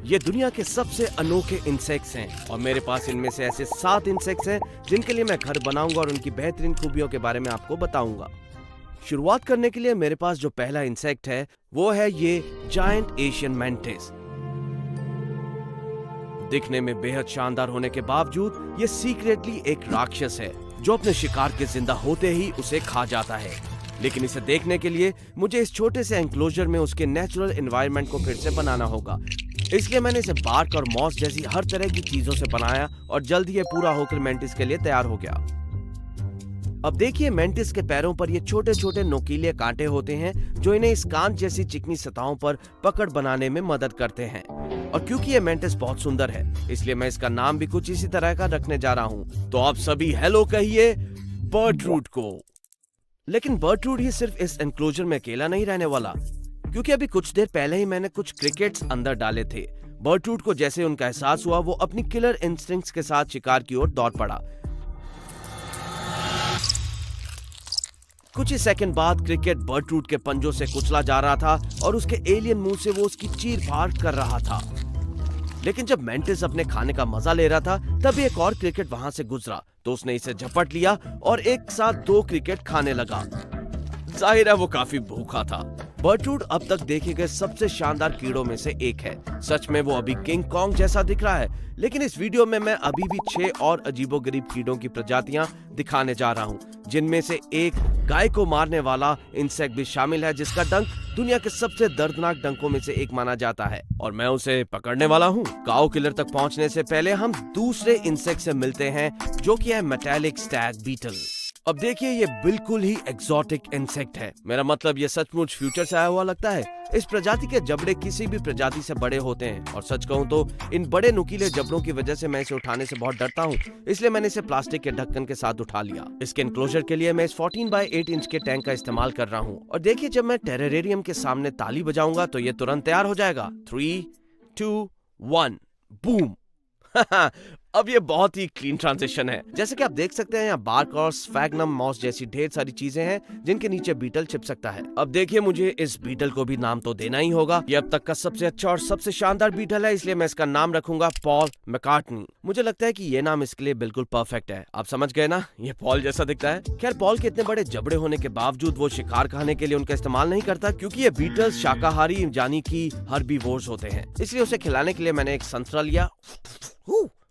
ये दुनिया के सबसे अनोखे इंसेक्ट्स हैं और मेरे पास इनमें से ऐसे 7 इंसेक्ट्स हैं जिनके लिए मैं घर बनाऊंगा और उनकी बेहतरीन खूबियों के बारे में आपको बताऊंगा। शुरुआत करने के लिए मेरे पास जो पहला इंसेक्ट है वो है ये जायंट एशियन मैंटिस। दिखने में बेहद शानदार होने के बावजूद ये सीक्रेटली एक राक्षस है जो अपने शिकार के जिंदा होते ही उसे खा जाता है। लेकिन इसे देखने के लिए मुझे इस छोटे से एंक्लोजर में उसके नेचुरल एनवायरनमेंट को फिर से बनाना होगा। इसलिए मैंने इसे बार्क और मॉस जैसी हर तरह की चीजों से बनाया और जल्द ही ये पूरा होकर मेंटिस के लिए तैयार हो गया। अब देखिए, मेंटिस के पैरों पर ये छोटे छोटे नोकीले कांटे होते हैं जो इन्हें इस कांच जैसी चिकनी सतहों पर पकड़ बनाने में मदद करते हैं। और क्योंकि ये मेंटिस बहुत सुंदर है इसलिए मैं इसका नाम भी कुछ इसी तरह का रखने जा रहा हूँ। तो आप सभी हेलो कहिए बर्टरूट को। लेकिन बर्टरूट ही सिर्फ इस एनक्लोजर में अकेला नहीं रहने वाला, क्योंकि अभी कुछ देर पहले ही मैंने कुछ क्रिकेट्स अंदर डाले थे। बर्टरूट को जैसे उनका एहसास हुआ वो अपनी किलर इंस्टिंक्ट्स के साथ शिकार की ओर दौड़ पड़ा। कुछ ही सेकंड बाद क्रिकेट बर्टरूट के पंजों से कुचला जा रहा था और उसके एलियन मुंह से वो उसकी चीर फाड़ कर रहा था। लेकिन जब मेंटिस अपने खाने का मजा ले रहा था तभी एक और क्रिकेट वहां से गुजरा तो उसने इसे झपट लिया और एक साथ 2 क्रिकेट खाने लगा। जाहिर है वो काफी भूखा था। बर्टरूट अब तक देखे गए सबसे शानदार कीड़ों में से एक है। सच में वो अभी किंग कॉन्ग जैसा दिख रहा है, लेकिन इस वीडियो में मैं अभी भी 6 और अजीबोगरीब कीड़ों की प्रजातियां दिखाने जा रहा हूं, जिनमें से एक गाय को मारने वाला इंसेक्ट भी शामिल है जिसका डंक दुनिया के सबसे दर्दनाक डंकों में से एक माना जाता है और मैं उसे पकड़ने वाला हूँ। काऊ किलर तक पहुँचने से पहले हम दूसरे इंसेक्ट से मिलते हैं जो कि है मेटालिक स्टैग बीटल। अब देखिए, ये बिल्कुल ही एक्सोटिक इंसेक्ट है। मेरा मतलब ये सचमुच फ्यूचर से आया हुआ लगता है। इस प्रजाति के जबड़े किसी भी प्रजाति से बड़े होते हैं और सच कहूं तो इन बड़े नुकीले जबड़ों की वजह से मैं इसे उठाने से बहुत डरता हूं, इसलिए मैंने इसे प्लास्टिक के ढक्कन के साथ उठा लिया। इसके एनक्लोजर के लिए मैं इस 14 बाय 8 इंच के टैंक का इस्तेमाल कर रहा हूँ। और देखिए, जब मैं टेरेरियम के सामने ताली बजाऊंगा तो ये तुरंत तैयार हो जाएगा। 3, 2, 1 बूम। अब ये बहुत ही क्लीन ट्रांजिशन है। जैसे कि आप देख सकते हैं यहाँ बार्क और स्फैग्नम मॉस जैसी ढेर सारी चीजें हैं जिनके नीचे बीटल छिप सकता है। अब देखिए, मुझे इस बीटल को भी नाम तो देना ही होगा। ये अब तक का सबसे अच्छा और सबसे शानदार बीटल है, इसलिए मैं इसका नाम रखूंगा पॉल मैकार्टनी। मुझे लगता है कि ये नाम इसके लिए बिल्कुल परफेक्ट है। आप समझ गए ना, ये पॉल जैसा दिखता है। खैर, पॉल के इतने बड़े जबड़े होने के बावजूद वो शिकार खाने के लिए उनका इस्तेमाल नहीं करता, क्योंकि ये बीटल्स शाकाहारी यानी कि हर्बीवोर्स होते हैं। इसलिए उसे खिलाने के लिए मैंने एक संतरा लिया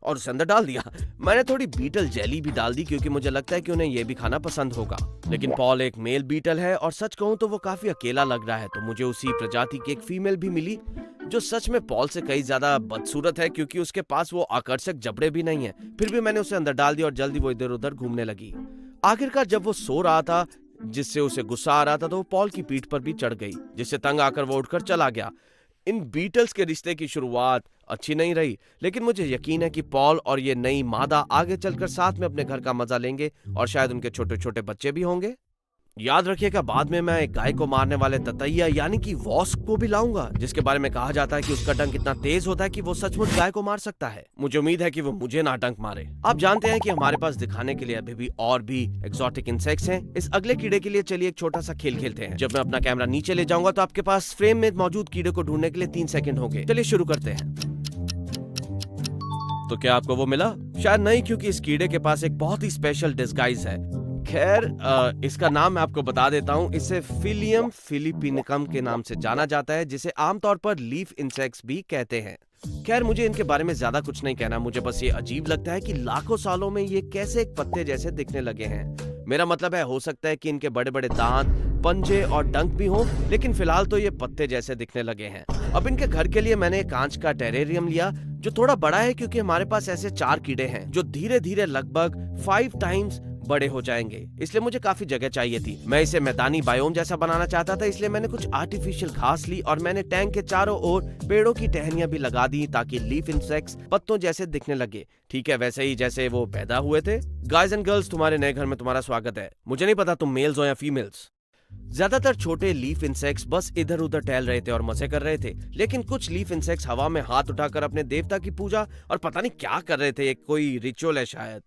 और उसे अंदर डाल दिया। मैंने थोड़ी बीटल जेली भी डाल दी क्योंकि मुझे लगता है कि उन्हें यह भी खाना पसंद होगा। लेकिन पॉल एक मेल बीटल है और सच कहूं तो वो काफी अकेला लग रहा है, तो मुझे उसी प्रजाति की एक फीमेल भी मिली जो सच में पॉल से कई ज्यादा बदसूरत है, क्योंकि उसके पास वो आकर्षक जबड़े भी नहीं है। फिर भी मैंने उसे अंदर डाल दिया और जल्दी वो इधर उधर घूमने लगी। आखिरकार जब वो सो रहा था, जिससे उसे गुस्सा आ रहा था, तो वो पॉल की पीठ पर भी चढ़ गई, जिससे तंग आकर वो उठकर चला गया। इन बीटल्स के रिश्ते की शुरुआत अच्छी नहीं रही, लेकिन मुझे यकीन है कि पॉल और ये नई मादा आगे चलकर साथ में अपने घर का मजा लेंगे और शायद उनके छोटे छोटे बच्चे भी होंगे। याद रखिएगा, बाद में मैं एक गाय को मारने वाले ततैया यानी कि वॉस्प को भी लाऊंगा, जिसके बारे में कहा जाता है कि उसका डंक इतना तेज होता है कि वो सचमुच गाय को मार सकता है। मुझे उम्मीद है कि वो मुझे ना डंक मारे। आप जानते हैं कि हमारे पास दिखाने के लिए अभी भी और भी एक्सोटिक इंसेक्ट्स हैं। इस अगले कीड़े के लिए चलिए एक छोटा सा खेल खेलते हैं। जब मैं अपना कैमरा नीचे ले जाऊंगा तो आपके पास फ्रेम में मौजूद कीड़े को ढूंढने के लिए 3 सेकंड होंगे। चलिए शुरू करते हैं। तो क्या आपको वो मिला? शायद नहीं, क्योंकि इस कीड़े के पास एक बहुत ही स्पेशल डिस्गाइज है। खैर, इसका नाम मैं आपको बता देता हूँ। इसे फिलियम फिलिपिनिकम के नाम से जाना जाता है, जिसे आमतौर पर लीफ इंसेक्ट्स भी कहते हैं। खैर, मुझे इनके बारे में ज्यादा कुछ नहीं कहना। मुझे बस ये अजीब लगता है कि लाखों सालों में ये कैसे एक पत्ते जैसे दिखने लगे हैं। मेरा मतलब है, हो सकता है कि इनके बड़े बड़े दांत, पंजे और डंक भी हों, लेकिन फिलहाल तो ये पत्ते जैसे दिखने लगे हैं। अब इनके घर के लिए मैंने कांच का टेरेरियम लिया जो थोड़ा बड़ा है, क्योंकि हमारे पास ऐसे 4 कीड़े हैं जो धीरे धीरे लगभग 5 टाइम्स बड़े हो जाएंगे, इसलिए मुझे काफी जगह चाहिए थी। मैं इसे मैदानी बायोम जैसा बनाना चाहता था, इसलिए मैंने कुछ आर्टिफिशियल घास ली और मैंने टैंक के चारों ओर पेड़ों की टहनियां भी लगा दी ताकि लीफ इंसेक्ट्स पत्तों जैसे दिखने लगे। ठीक है, वैसे ही जैसे वो पैदा हुए थे। गाइज एंड गर्ल्स, तुम्हारे नए घर में तुम्हारा स्वागत है। मुझे नहीं पता तुम मेल्स हो या फीमेल्स। ज्यादातर छोटे लीफ इंसेक्ट्स बस इधर उधर टहल रहे थे और मजे कर रहे थे, लेकिन कुछ लीफ इंसेक्ट्स हवा में हाथ उठाकर अपने देवता की पूजा और पता नहीं क्या कर रहे थे। कोई रिचुअल है शायद।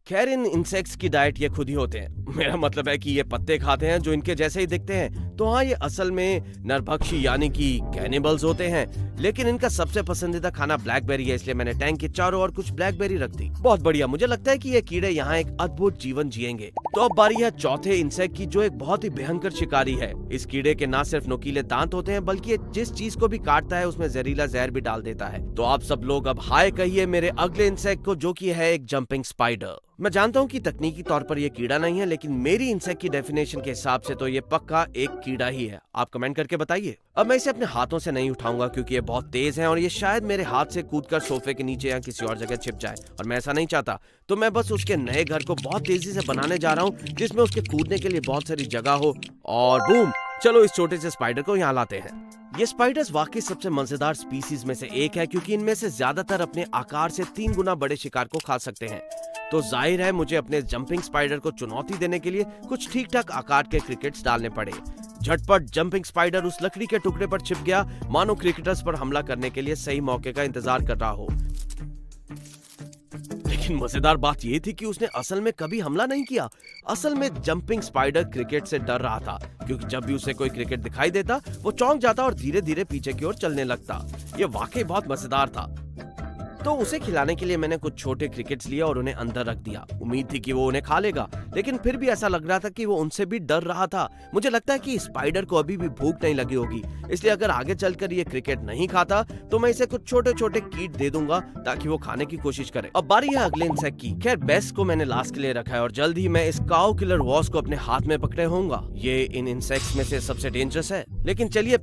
खैर इन इंसेक्ट्स की डाइट ये खुद ही होते हैं। मेरा मतलब है कि ये पत्ते खाते हैं जो इनके जैसे ही दिखते हैं। तो हाँ, ये असल में नरभक्षी यानी कि कैनिबल्स होते हैं। लेकिन इनका सबसे पसंदीदा खाना ब्लैकबेरी है, इसलिए मैंने टैंक के चारों ओर कुछ ब्लैकबेरी रख दी। बहुत बढ़िया, मुझे लगता है कि ये कीड़े यहाँ एक अद्भुत जीवन जिएंगे। तो अब बारी है चौथे इंसेक्ट की, जो एक बहुत ही भयंकर शिकारी है। इस कीड़े के न सिर्फ नुकीले दांत होते हैं, बल्कि ये जिस चीज को भी काटता है उसमें जहरीला जहर भी डाल देता है। तो आप सब लोग अब हाय कहिए मेरे अगले इंसेक्ट को, जो कि है एक जंपिंग स्पाइडर। मैं जानता हूँ कि तकनीकी तौर पर ये कीड़ा नहीं है, लेकिन मेरी इंसेक्ट की डेफिनेशन के हिसाब से तो ये पक्का एक कीड़ा ही है। आप कमेंट करके बताइए। अब मैं इसे अपने हाथों से नहीं उठाऊंगा क्योंकि ये बहुत तेज है और ये शायद मेरे हाथ से कूदकर सोफे के नीचे या किसी और जगह छिप जाए, और मैं ऐसा नहीं चाहता। तो मैं बस उसके नए घर को बहुत तेजी से बनाने जा रहा हूँ, जिसमें उसके कूदने के लिए बहुत सारी जगह हो। और बूम, चलो इस छोटे से स्पाइडर को यहाँ लाते हैं। ये स्पाइडर्स वाकई सबसे मजेदार स्पीसीज में से एक है, क्योंकि इनमें से ज्यादातर अपने आकार से 3 गुना बड़े शिकार को खा सकते हैं। तो जाहिर है मुझे अपने जंपिंग स्पाइडर को चुनौती देने के लिए कुछ ठीक ठाक आकार के क्रिकेट्स डालने पड़े। झटपट जंपिंग स्पाइडर उस लकड़ी के टुकड़े पर छिप गया, मानो क्रिकेटर्स पर हमला करने के लिए सही मौके का इंतजार कर रहा हो। लेकिन मजेदार बात यह थी कि उसने असल में कभी हमला नहीं किया। असल में जंपिंग स्पाइडर क्रिकेट से डर रहा था, क्योंकि जब भी उसे कोई क्रिकेट दिखाई देता वो चौंक जाता और धीरे धीरे पीछे की ओर चलने लगता। ये वाकई बहुत मजेदार था। तो उसे खिलाने के लिए मैंने कुछ छोटे क्रिकेट्स लिए और उन्हें अंदर रख दिया। उम्मीद थी कि वो उन्हें खा लेगा, लेकिन फिर भी ऐसा लग रहा था कि वो उनसे भी डर रहा था। मुझे लगता है कि स्पाइडर को अभी भी भूख नहीं लगी होगी, इसलिए अगर आगे चलकर ये क्रिकेट नहीं खाता तो मैं इसे कुछ छोटे छोटे कीट दे दूंगा ताकि वो खाने की कोशिश करे। अब बारी है अगले इंसेक्ट की। खैर बेस्ट को मैंने लास्ट के लिए रखा है और जल्द ही मैं इस काऊ किलर वॉस को अपने हाथ में पकड़े होऊंगा। ये इन इंसेक्ट्स में से सबसे डेंजरस है। लेकिन चलिए